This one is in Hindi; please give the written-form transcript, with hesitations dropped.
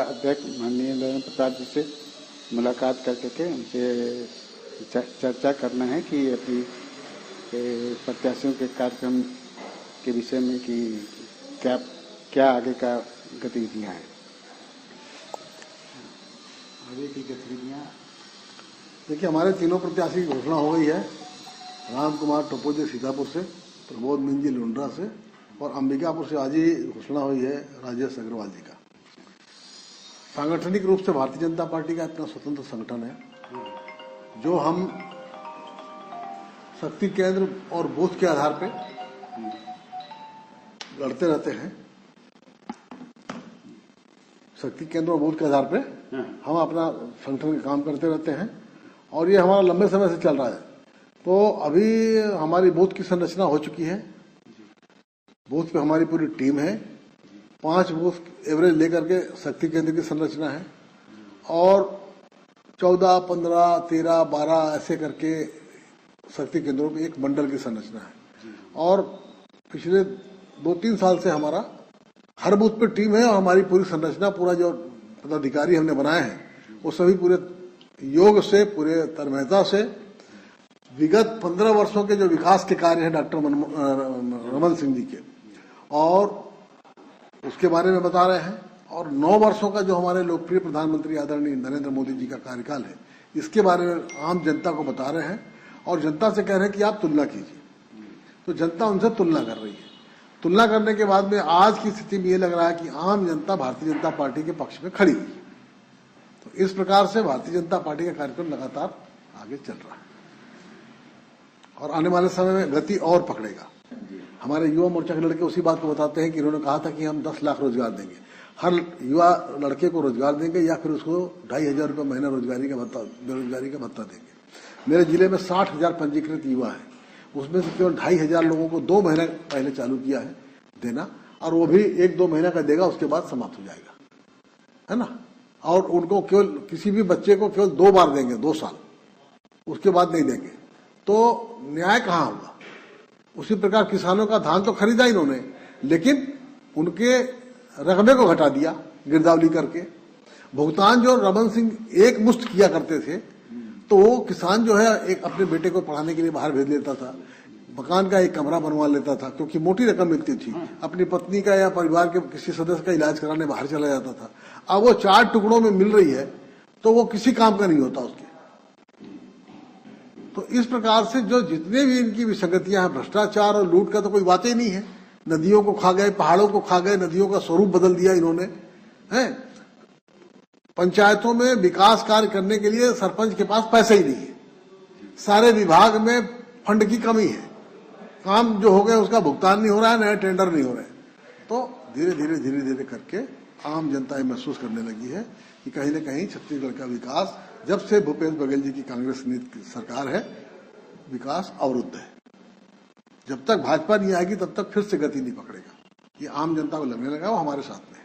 अध्यक्ष माननीय नरेंद्र प्रताप जी से मुलाकात करके के उनसे चर्चा करना है कि अपनी प्रत्याशियों के कार्यक्रम के विषय में कि क्या आगे का गतिविधियां हैं। आगे की गतिविधियां देखिए, हमारे तीनों प्रत्याशी की घोषणा हो गई है। राम कुमार टोपोजे सीतापुर से, प्रबोध मिंजी लुंड्रा से और अंबिकापुर से आज ही घोषणा हुई है राजेश अग्रवाल जी का। सांगठनिक रूप से भारतीय जनता पार्टी का अपना स्वतंत्र संगठन है, जो हम शक्ति केंद्र और बूथ के आधार पे लड़ते रहते हैं। शक्ति केंद्र और बूथ के आधार पे हम अपना संगठन का काम करते रहते हैं और ये हमारा लंबे समय से चल रहा है। तो अभी हमारी बूथ की संरचना हो चुकी है। बूथ पे हमारी पूरी टीम है। 5 बूथ एवरेज लेकर के शक्ति केंद्र की संरचना है और 14, 15, 13, 12 ऐसे करके शक्ति केंद्रों में एक मंडल की संरचना है। और पिछले 2-3 साल से हमारा हर बूथ पे टीम है और हमारी पूरी संरचना, पूरा जो पदाधिकारी हमने बनाए हैं वो सभी पूरे योग से, पूरे तन्मयता से विगत 15 वर्षों के जो विकास के कार्य हैं डॉक्टर रमन सिंह जी के, और उसके बारे में बता रहे हैं। और 9 वर्षों का जो हमारे लोकप्रिय प्रधानमंत्री आदरणीय नरेंद्र मोदी जी का कार्यकाल है, इसके बारे में आम जनता को बता रहे हैं और जनता से कह रहे हैं कि आप तुलना कीजिए। तो जनता उनसे तुलना कर रही है। तुलना करने के बाद में आज की स्थिति में ये लग रहा है कि आम जनता भारतीय जनता पार्टी के पक्ष में खड़ी है। तो इस प्रकार से भारतीय जनता पार्टी का कार्यक्रम लगातार आगे चल रहा है और आने वाले समय में गति और पकड़ेगा। हमारे युवा मोर्चा के लड़के उसी बात को बताते हैं कि इन्होंने कहा था कि हम 10 लाख रोजगार देंगे, हर युवा लड़के को रोजगार देंगे या फिर उसको 2,500 रुपये महीना रोजगारी का भत्ता, बेरोजगारी का भत्ता देंगे। मेरे जिले में 60,000 पंजीकृत युवा है, उसमें से केवल 2,500 लोगों को 2 महीने पहले चालू किया है देना, और वो भी 1-2 महीना का देगा, उसके बाद समाप्त हो जाएगा, है ना। और उनको केवल किसी भी बच्चे को केवल 2 बार देंगे, 2 साल, उसके बाद नहीं देंगे। तो न्याय कहाँ होगा। उसी प्रकार किसानों का धान तो खरीदा इन्होंने, लेकिन उनके रकबे को घटा दिया गिरदावरी करके। भुगतान जो रमन सिंह एक मुश्त किया करते थे, तो वो किसान जो है एक अपने बेटे को पढ़ाने के लिए बाहर भेज लेता था, मकान का एक कमरा बनवा लेता था क्योंकि मोटी रकम मिलती थी, अपनी पत्नी का या परिवार के किसी सदस्य का इलाज कराने बाहर चला जाता था। अब वो 4 टुकड़ों में मिल रही है तो वो किसी काम का नहीं होता उसके। तो इस प्रकार से जो जितने भी इनकी विसंगतियां हैं, भ्रष्टाचार और लूट का तो कोई बात ही नहीं है। नदियों को खा गए, पहाड़ों को खा गए, नदियों का स्वरूप बदल दिया इन्होंने, है। पंचायतों में विकास कार्य करने के लिए सरपंच के पास पैसे ही नहीं है। सारे विभाग में फंड की कमी है, काम जो हो गया उसका भुगतान नहीं हो रहा है, नए टेंडर नहीं हो रहे। तो धीरे धीरे करके आम जनता ये महसूस करने लगी है कि कहीं न कहीं छत्तीसगढ़ का विकास, जब से भूपेश बघेल जी की कांग्रेस नीति सरकार है, विकास अवरुद्ध है। जब तक भाजपा नहीं आएगी तब तक फिर से गति नहीं पकड़ेगा। ये आम जनता को लगने लगा, वो हमारे साथ में है।